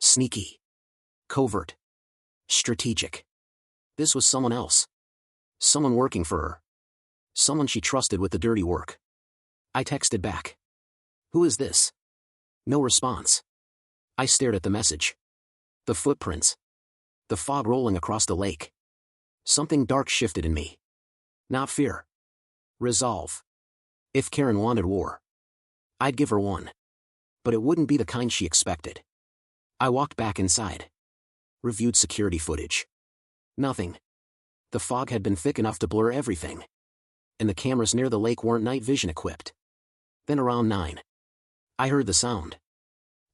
Sneaky. Covert. Strategic. This was someone else. Someone working for her. Someone she trusted with the dirty work. I texted back. Who is this? No response. I stared at the message. The footprints. The fog rolling across the lake. Something dark shifted in me. Not fear. Resolve. If Karen wanted war, I'd give her one. But it wouldn't be the kind she expected. I walked back inside. Reviewed security footage. Nothing. The fog had been thick enough to blur everything. And the cameras near the lake weren't night vision equipped. Then around 9. I heard the sound.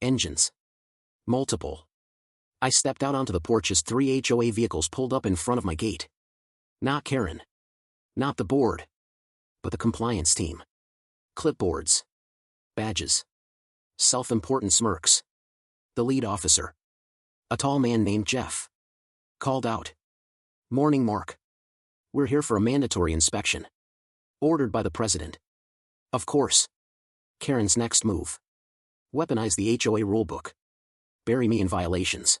Engines. Multiple. I stepped out onto the porch as 3 HOA vehicles pulled up in front of my gate. Not Karen. Not the board. But the compliance team. Clipboards. Badges. Self-important smirks. The lead officer. A tall man named Jeff. Called out. Morning, Mark. We're here for a mandatory inspection. Ordered by the president. Of course. Karen's next move. Weaponize the HOA rulebook. Bury me in violations.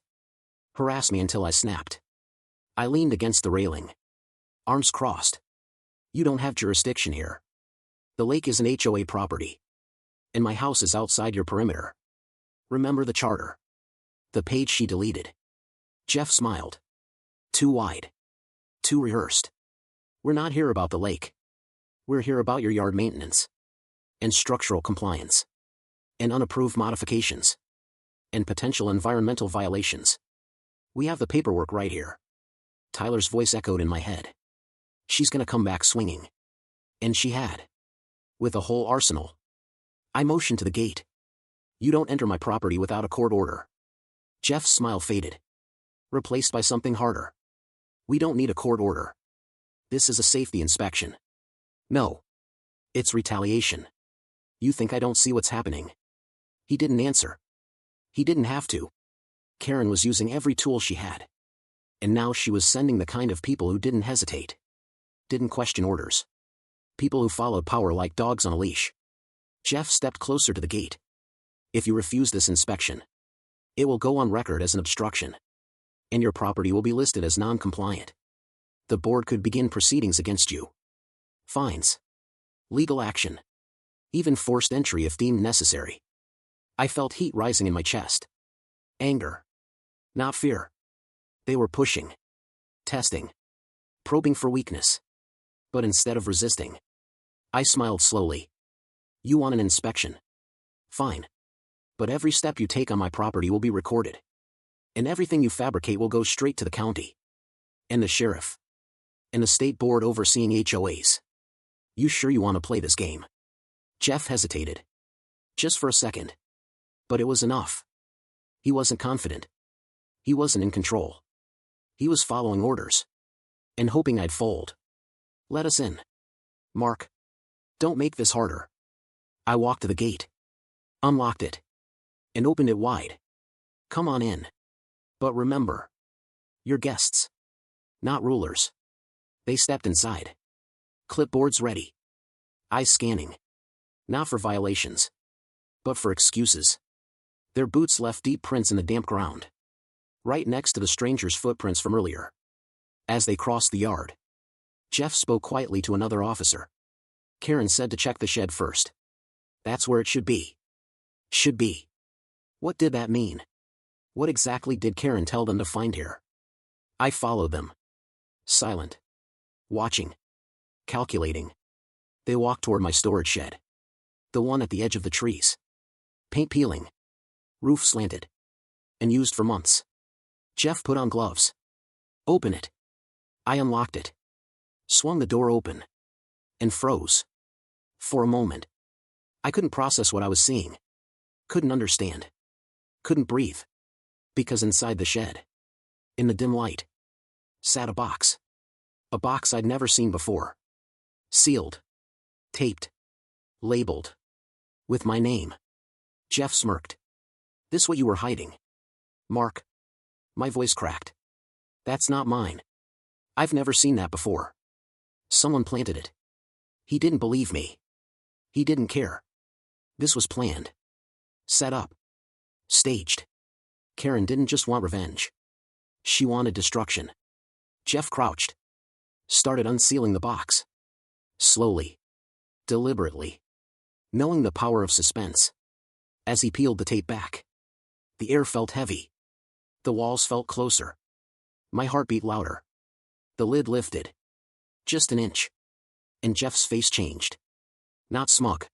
Harass me until I snapped. I leaned against the railing. Arms crossed. You don't have jurisdiction here. The lake is an HOA property. And my house is outside your perimeter. Remember the charter. The page she deleted. Jeff smiled. Too wide. Too rehearsed. We're not here about the lake. We're here about your yard maintenance. And structural compliance. And unapproved modifications. And potential environmental violations. We have the paperwork right here. Tyler's voice echoed in my head. She's gonna come back swinging. And she had. With a whole arsenal. I motioned to the gate. You don't enter my property without a court order. Jeff's smile faded. Replaced by something harder. We don't need a court order. This is a safety inspection. No. It's retaliation. You think I don't see what's happening? He didn't answer. He didn't have to. Karen was using every tool she had. And now she was sending the kind of people who didn't hesitate. Didn't question orders. People who followed power like dogs on a leash. Jeff stepped closer to the gate. If you refuse this inspection, it will go on record as an obstruction. And your property will be listed as non-compliant. The board could begin proceedings against you. Fines. Legal action. Even forced entry if deemed necessary. I felt heat rising in my chest. Anger. Not fear. They were pushing. Testing. Probing for weakness. But instead of resisting, I smiled slowly. You want an inspection? Fine. But every step you take on my property will be recorded. And everything you fabricate will go straight to the county. And the sheriff. And the state board overseeing HOAs. You sure you want to play this game? Jeff hesitated. Just for a second. But it was enough. He wasn't confident. He wasn't in control. He was following orders. And hoping I'd fold. Let us in. Mark. Don't make this harder. I walked to the gate. Unlocked it. And opened it wide. Come on in. But remember. You're guests. Not rulers. They stepped inside. Clipboards ready. Eyes scanning. Not for violations. But for excuses. Their boots left deep prints in the damp ground. Right next to the stranger's footprints from earlier. As they crossed the yard. Jeff spoke quietly to another officer. Karen said to check the shed first. That's where it should be. Should be. What did that mean? What exactly did Karen tell them to find here? I followed them. Silent. Watching. Calculating. They walked toward my storage shed. The one at the edge of the trees. Paint peeling. Roof slanted. And used for months. Jeff put on gloves. Open it. I unlocked it. Swung the door open. And froze. For a moment. I couldn't process what I was seeing. Couldn't understand. Couldn't breathe. Because inside the shed. In the dim light. Sat a box. A box I'd never seen before. Sealed. Taped. Labeled. With my name. Jeff smirked. This what you were hiding? Mark. My voice cracked. That's not mine. I've never seen that before. Someone planted it. He didn't believe me. He didn't care. This was planned. Set up. Staged. Karen didn't just want revenge. She wanted destruction. Jeff crouched. Started unsealing the box. Slowly. Deliberately. Knowing the power of suspense. As he peeled the tape back. The air felt heavy. The walls felt closer. My heart beat louder. The lid lifted. Just an inch. And Jeff's face changed. Not smug.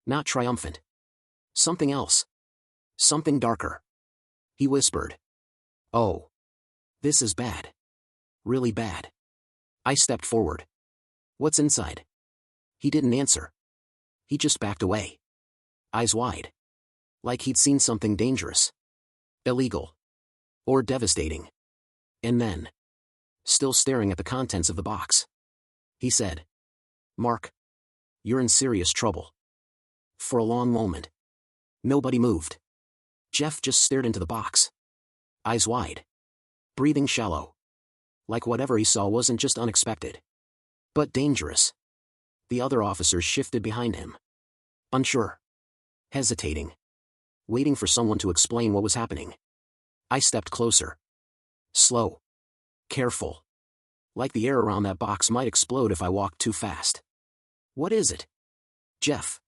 Not triumphant. Something else. Something darker. He whispered. Oh. This is bad. Really bad. I stepped forward. What's inside? He didn't answer. He just backed away. Eyes wide. Like he'd seen something dangerous. Illegal. Or devastating. And then. Still staring at the contents of the box. He said. Mark. You're in serious trouble. For a long moment. Nobody moved. Jeff just stared into the box. Eyes wide. Breathing shallow. Like whatever he saw wasn't just unexpected. But dangerous. The other officers shifted behind him. Unsure. Hesitating. Waiting for someone to explain what was happening. I stepped closer. Slow. Careful. Like the air around that box might explode if I walked too fast. What is it? Jeff.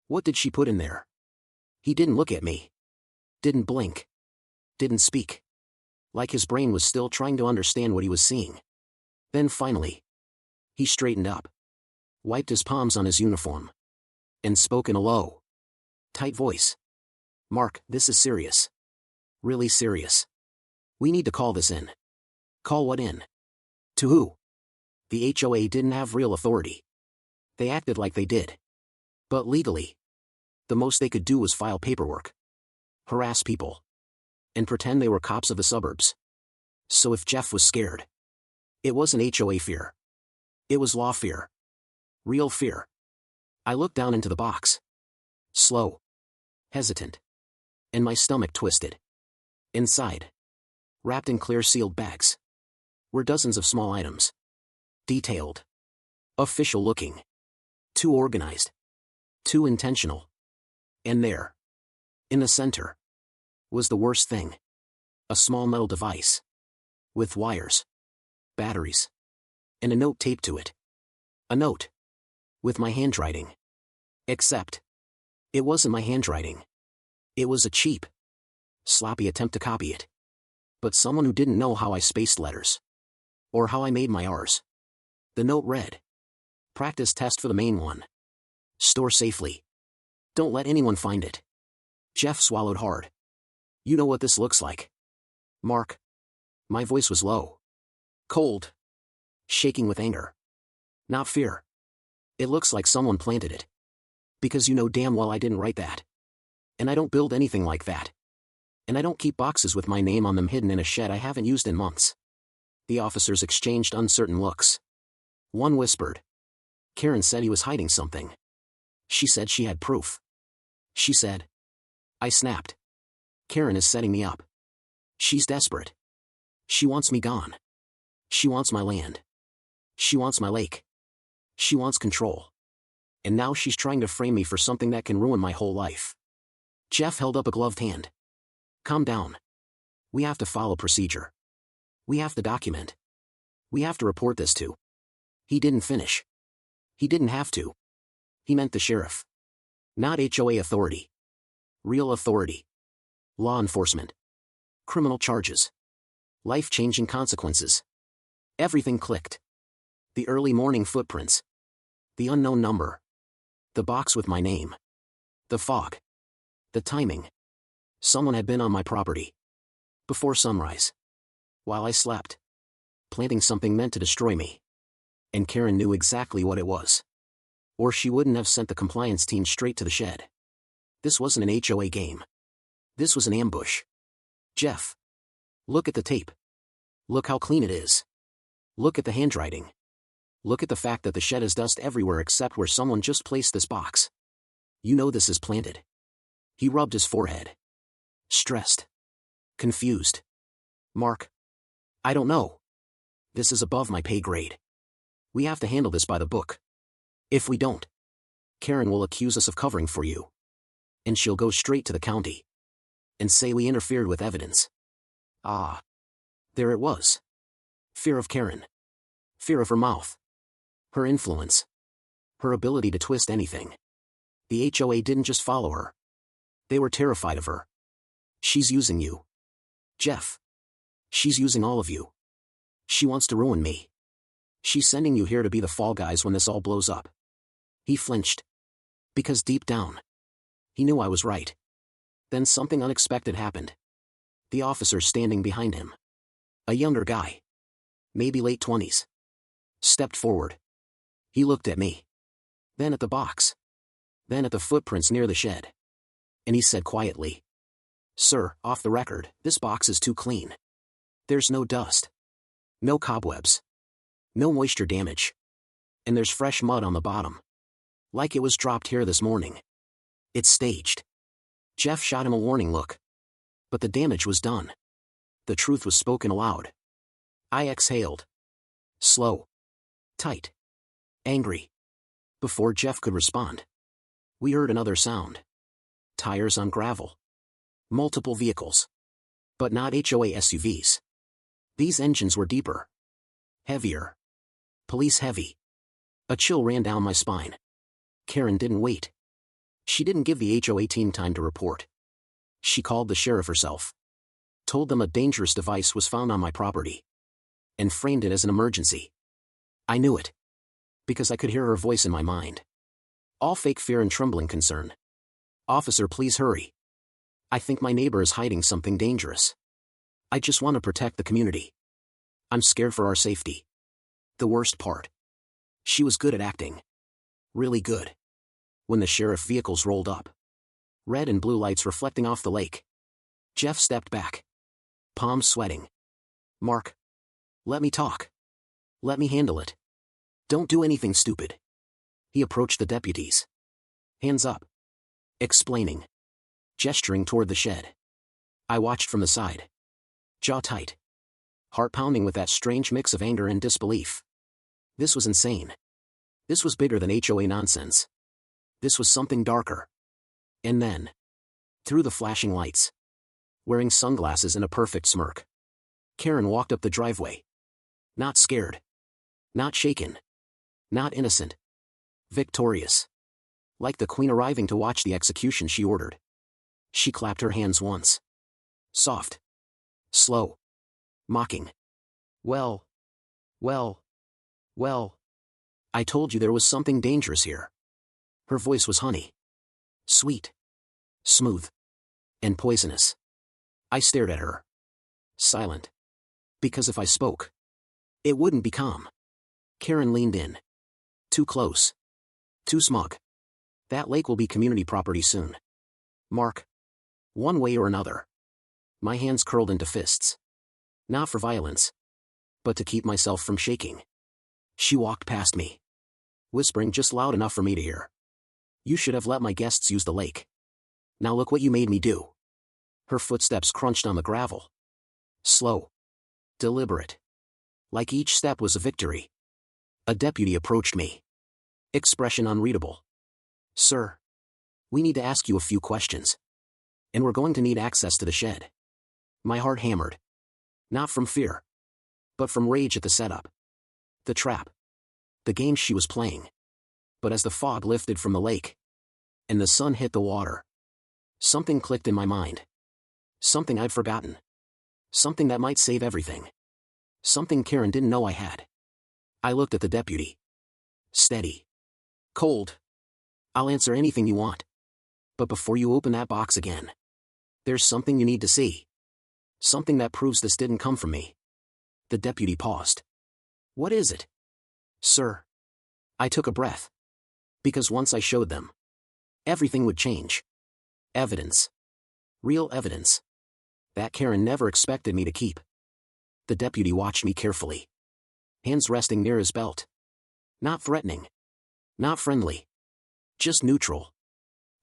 What did she put in there? He didn't look at me. Didn't blink. Didn't speak. Like his brain was still trying to understand what he was seeing. Then finally. He straightened up. Wiped his palms on his uniform. And spoke in a low, tight voice. Mark, this is serious. Really serious. We need to call this in. Call what in? To who? The HOA didn't have real authority. They acted like they did. But legally. The most they could do was file paperwork. Harass people. And pretend they were cops of the suburbs. So if Jeff was scared. It wasn't HOA fear. It was law fear. Real fear. I looked down into the box. Slow. Hesitant. And my stomach twisted. Inside. Wrapped in clear sealed bags. Were dozens of small items. Detailed. Official looking. Too organized. Too intentional. And there. In the center. Was the worst thing. A small metal device. With wires. Batteries. And a note taped to it. A note. With my handwriting. Except. It wasn't my handwriting. It was a cheap. Sloppy attempt to copy it. But someone who didn't know how I spaced letters. Or how I made my R's. The note read. Practice test for the main one. Store safely. Don't let anyone find it. Jeff swallowed hard. You know what this looks like. Mark. My voice was low. Cold. Shaking with anger. Not fear. It looks like someone planted it. Because you know damn well I didn't write that. And I don't build anything like that. And I don't keep boxes with my name on them hidden in a shed I haven't used in months. The officers exchanged uncertain looks. One whispered. Karen said he was hiding something. She said she had proof. She said. I snapped. Karen is setting me up. She's desperate. She wants me gone. She wants my land. She wants my lake. She wants control. And now she's trying to frame me for something that can ruin my whole life. Jeff held up a gloved hand. Calm down. We have to follow procedure. We have to document. We have to report this to. He didn't finish. He didn't have to. He meant the sheriff. Not HOA authority. Real authority. Law enforcement. Criminal charges. Life-changing consequences. Everything clicked. The early morning footprints. The unknown number. The box with my name. The fog. The timing. Someone had been on my property. Before sunrise. While I slept. Planting something meant to destroy me. And Karen knew exactly what it was. Or she wouldn't have sent the compliance team straight to the shed. This wasn't an HOA game. This was an ambush. Jeff. Look at the tape. Look how clean it is. Look at the handwriting. Look at the fact that the shed has dust everywhere except where someone just placed this box. You know this is planted. He rubbed his forehead. Stressed. Confused. Mark. I don't know. This is above my pay grade. We have to handle this by the book. If we don't, Karen will accuse us of covering for you. And she'll go straight to the county. And say we interfered with evidence. Ah. There it was. Fear of Karen. Fear of her mouth. Her influence. Her ability to twist anything. The HOA didn't just follow her. They were terrified of her. She's using you. Jeff. She's using all of you. She wants to ruin me. She's sending you here to be the fall guys when this all blows up. He flinched. Because deep down, he knew I was right. Then something unexpected happened. The officer standing behind him. A younger guy. Maybe late 20s. Stepped forward. He looked at me. Then at the box. Then at the footprints near the shed. And he said quietly. Sir, off the record, this box is too clean. There's no dust. No cobwebs. No moisture damage. And there's fresh mud on the bottom. Like it was dropped here this morning. It's staged. Jeff shot him a warning look. But the damage was done. The truth was spoken aloud. I exhaled. Slow. Tight. Angry. Before Jeff could respond. We heard another sound. Tires on gravel. Multiple vehicles. But not HOA SUVs. These engines were deeper. Heavier. Police heavy. A chill ran down my spine. Karen didn't wait. She didn't give the HOA team time to report. She called the sheriff herself. Told them a dangerous device was found on my property. And framed it as an emergency. I knew it. Because I could hear her voice in my mind. All fake fear and trembling concern. Officer, please hurry. I think my neighbor is hiding something dangerous. I just want to protect the community. I'm scared for our safety. The worst part. She was good at acting. Really good. When the sheriff vehicles rolled up. Red and blue lights reflecting off the lake. Jeff stepped back. Palms sweating. Mark. Let me talk. Let me handle it. Don't do anything stupid. He approached the deputies. Hands up. Explaining. Gesturing toward the shed. I watched from the side. Jaw tight. Heart pounding with that strange mix of anger and disbelief. This was insane. This was bigger than HOA nonsense. This was something darker. And then. Through the flashing lights. Wearing sunglasses and a perfect smirk. Karen walked up the driveway. Not scared. Not shaken. Not innocent. Victorious. Like the queen arriving to watch the execution she ordered. She clapped her hands once. Soft. Slow. Mocking. Well. I told you there was something dangerous here. Her voice was honey. Sweet. Smooth. And poisonous. I stared at her. Silent. Because if I spoke, it wouldn't be calm. Karen leaned in. Too close. Too smug. That lake will be community property soon. Mark. One way or another. My hands curled into fists. Not for violence, but to keep myself from shaking. She walked past me, whispering just loud enough for me to hear. You should have let my guests use the lake. Now look what you made me do. Her footsteps crunched on the gravel. Slow. Deliberate. Like each step was a victory. A deputy approached me. Expression unreadable. Sir. We need to ask you a few questions. And we're going to need access to the shed. My heart hammered. Not from fear. But from rage at the setup. The trap. The game she was playing. But as the fog lifted from the lake, and the sun hit the water, something clicked in my mind. Something I'd forgotten. Something that might save everything. Something Karen didn't know I had. I looked at the deputy. Steady. Cold. I'll answer anything you want. But before you open that box again, there's something you need to see. Something that proves this didn't come from me. The deputy paused. What is it? Sir. I took a breath. Because once I showed them, everything would change. Evidence. Real evidence. That Karen never expected me to keep. The deputy watched me carefully. Hands resting near his belt. Not threatening. Not friendly. Just neutral.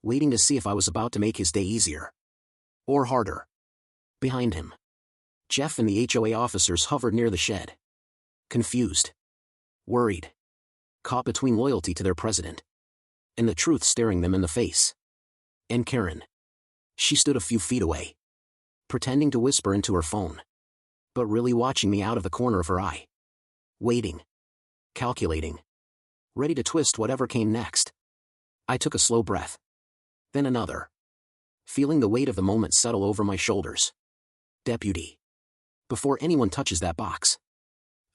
Waiting to see if I was about to make his day easier. Or harder. Behind him, Jeff and the HOA officers hovered near the shed. Confused. Worried. Caught between loyalty to their president and the truth staring them in the face. And Karen. She stood a few feet away, pretending to whisper into her phone, but really watching me out of the corner of her eye. Waiting. Calculating. Ready to twist whatever came next. I took a slow breath. Then another. Feeling the weight of the moment settle over my shoulders. Deputy. Before anyone touches that box,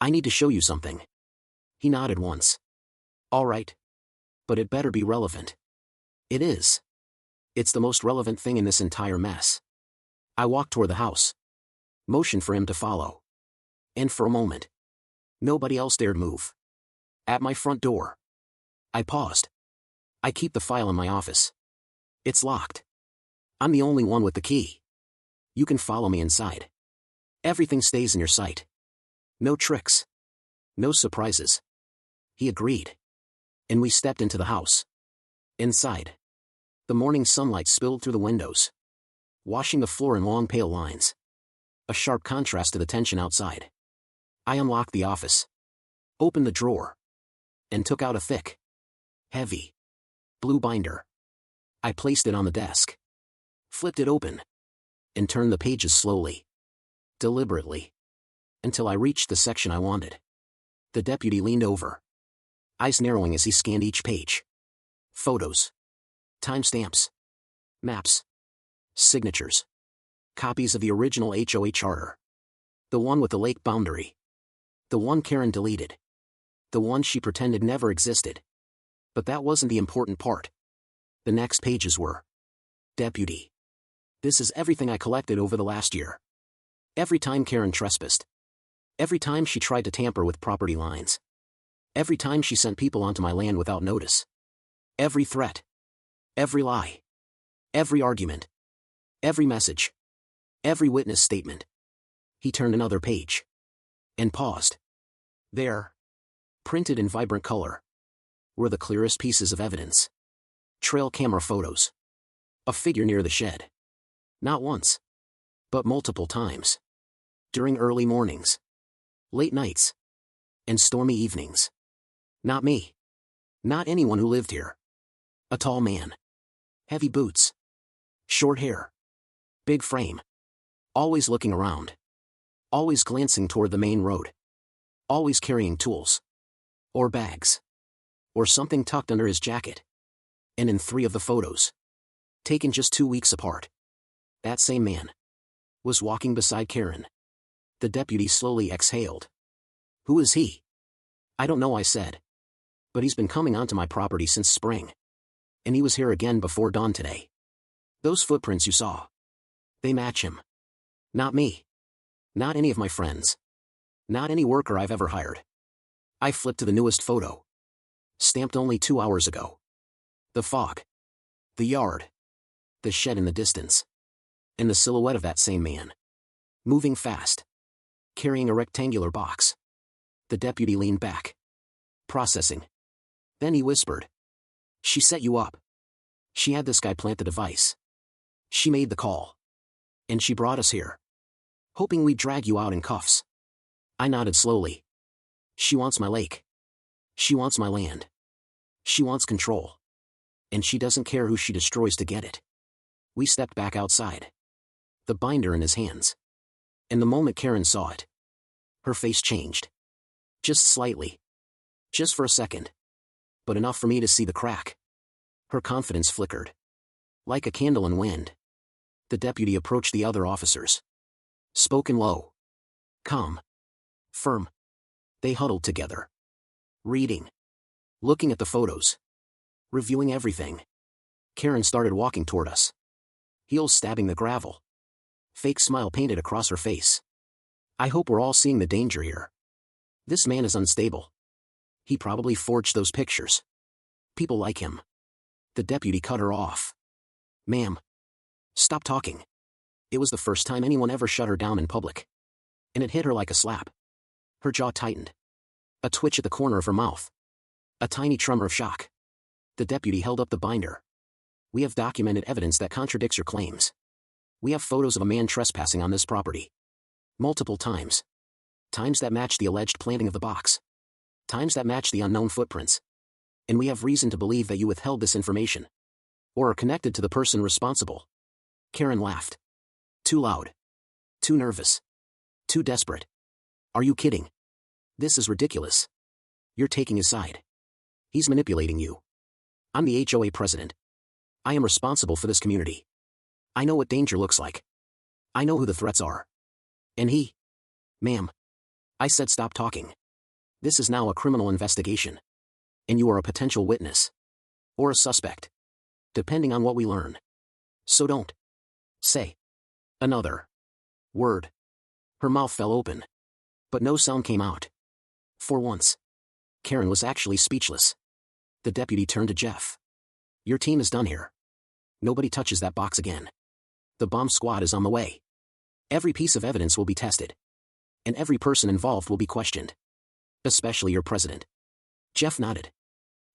I need to show you something. He nodded once. All right. But it better be relevant. It is. It's the most relevant thing in this entire mess. I walked toward the house. Motioned for him to follow. And for a moment, nobody else dared move. At my front door, I paused. I keep the file in my office. It's locked. I'm the only one with the key. You can follow me inside. Everything stays in your sight. No tricks. No surprises. He agreed. And we stepped into the house. Inside, the morning sunlight spilled through the windows, washing the floor in long pale lines. A sharp contrast to the tension outside. I unlocked the office, opened the drawer, and took out a thick, heavy, blue binder. I placed it on the desk, flipped it open, and turned the pages slowly, deliberately, until I reached the section I wanted. The deputy leaned over, eyes narrowing as he scanned each page. Photos. Timestamps. Maps. Signatures. Copies of the original HOA charter. The one with the lake boundary. The one Karen deleted. The one she pretended never existed. But that wasn't the important part. The next pages were. Deputy. This is everything I collected over the last year. Every time Karen trespassed. Every time she tried to tamper with property lines. Every time she sent people onto my land without notice. Every threat. Every lie. Every argument. Every message. Every witness statement. He turned another page. And paused. There, printed in vibrant color, were the clearest pieces of evidence. Trail camera photos. A figure near the shed. Not once, but multiple times. During early mornings, late nights, and stormy evenings. Not me. Not anyone who lived here. A tall man. Heavy boots. Short hair. Big frame. Always looking around. Always glancing toward the main road. Always carrying tools. Or bags. Or something tucked under his jacket. And in 3 of the photos, taken just 2 weeks apart, that same man was walking beside Karen. The deputy slowly exhaled. Who is he? I don't know, I said. But he's been coming onto my property since spring. And he was here again before dawn today. Those footprints you saw. They match him. Not me. Not any of my friends. Not any worker I've ever hired. I flipped to the newest photo. Stamped only 2 hours ago. The fog. The yard. The shed in the distance. And the silhouette of that same man. Moving fast. Carrying a rectangular box. The deputy leaned back. Processing. Then he whispered. She set you up. She had this guy plant the device. She made the call. And she brought us here. Hoping we'd drag you out in cuffs. I nodded slowly. She wants my lake. She wants my land. She wants control. And she doesn't care who she destroys to get it. We stepped back outside. The binder in his hands. And the moment Karen saw it, her face changed. Just slightly. Just for a second. But enough for me to see the crack. Her confidence flickered. Like a candle in wind. The deputy approached the other officers. Spoken low. Calm. Firm. They huddled together. Reading. Looking at the photos. Reviewing everything. Karen started walking toward us. Heels stabbing the gravel. Fake smile painted across her face. I hope we're all seeing the danger here. This man is unstable. He probably forged those pictures. People like him. The deputy cut her off. Ma'am. Stop talking. It was the first time anyone ever shut her down in public. And it hit her like a slap. Her jaw tightened. A twitch at the corner of her mouth. A tiny tremor of shock. The deputy held up the binder. We have documented evidence that contradicts your claims. We have photos of a man trespassing on this property. Multiple times. Times that match the alleged planting of the box. Times that match the unknown footprints. And we have reason to believe that you withheld this information. Or are connected to the person responsible. Karen laughed. Too loud. Too nervous. Too desperate. Are you kidding? This is ridiculous. You're taking his side. He's manipulating you. I'm the HOA president. I am responsible for this community. I know what danger looks like. I know who the threats are. And he... Ma'am. I said stop talking. This is now a criminal investigation. And you are a potential witness. Or a suspect. Depending on what we learn. So don't say another word. Her mouth fell open. But no sound came out. For once. Karen was actually speechless. The deputy turned to Jeff. Your team is done here. Nobody touches that box again. The bomb squad is on the way. Every piece of evidence will be tested. And every person involved will be questioned. Especially your president. Jeff nodded.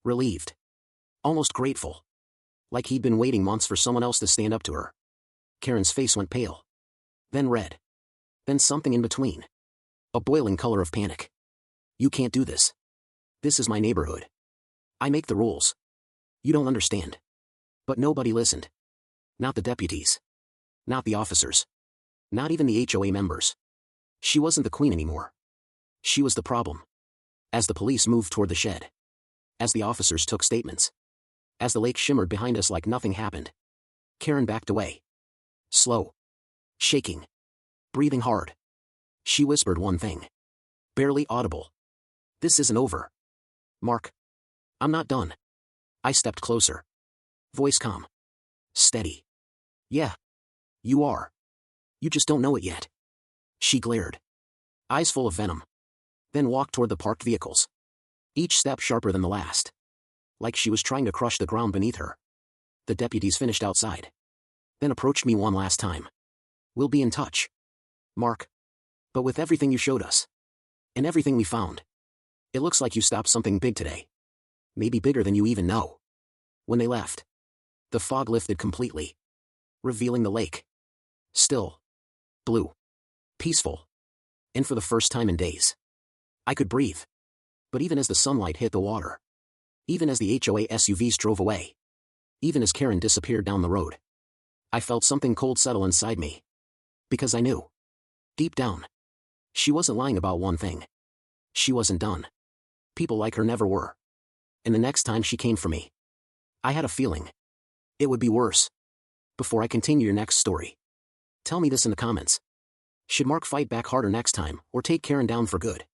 Relieved. Almost grateful. Like he'd been waiting months for someone else to stand up to her. Karen's face went pale. Then red. Then something in between. A boiling color of panic. You can't do this. This is my neighborhood. I make the rules. You don't understand. But nobody listened. Not the deputies. Not the officers. Not even the HOA members. She wasn't the queen anymore. She was the problem. As the police moved toward the shed. As the officers took statements. As the lake shimmered behind us like nothing happened. Karen backed away. Slow. Shaking. Breathing hard. She whispered one thing. Barely audible. This isn't over. Mark. I'm not done. I stepped closer. Voice calm. Steady. Yeah. You are. You just don't know it yet. She glared. Eyes full of venom. Then walked toward the parked vehicles. Each step sharper than the last. Like she was trying to crush the ground beneath her. The deputies finished outside. Then approached me one last time. We'll be in touch. Mark. But with everything you showed us. And everything we found. It looks like you stopped something big today. Maybe bigger than you even know. When they left. The fog lifted completely. Revealing the lake. Still. Blue. Peaceful. And for the first time in days. I could breathe. But even as the sunlight hit the water. Even as the HOA SUVs drove away. Even as Karen disappeared down the road. I felt something cold settle inside me. Because I knew. Deep down. She wasn't lying about one thing. She wasn't done. People like her never were. And the next time she came for me. I had a feeling. It would be worse. Before I continue your next story. Tell me this in the comments. Should Mark fight back harder next time, or take Karen down for good?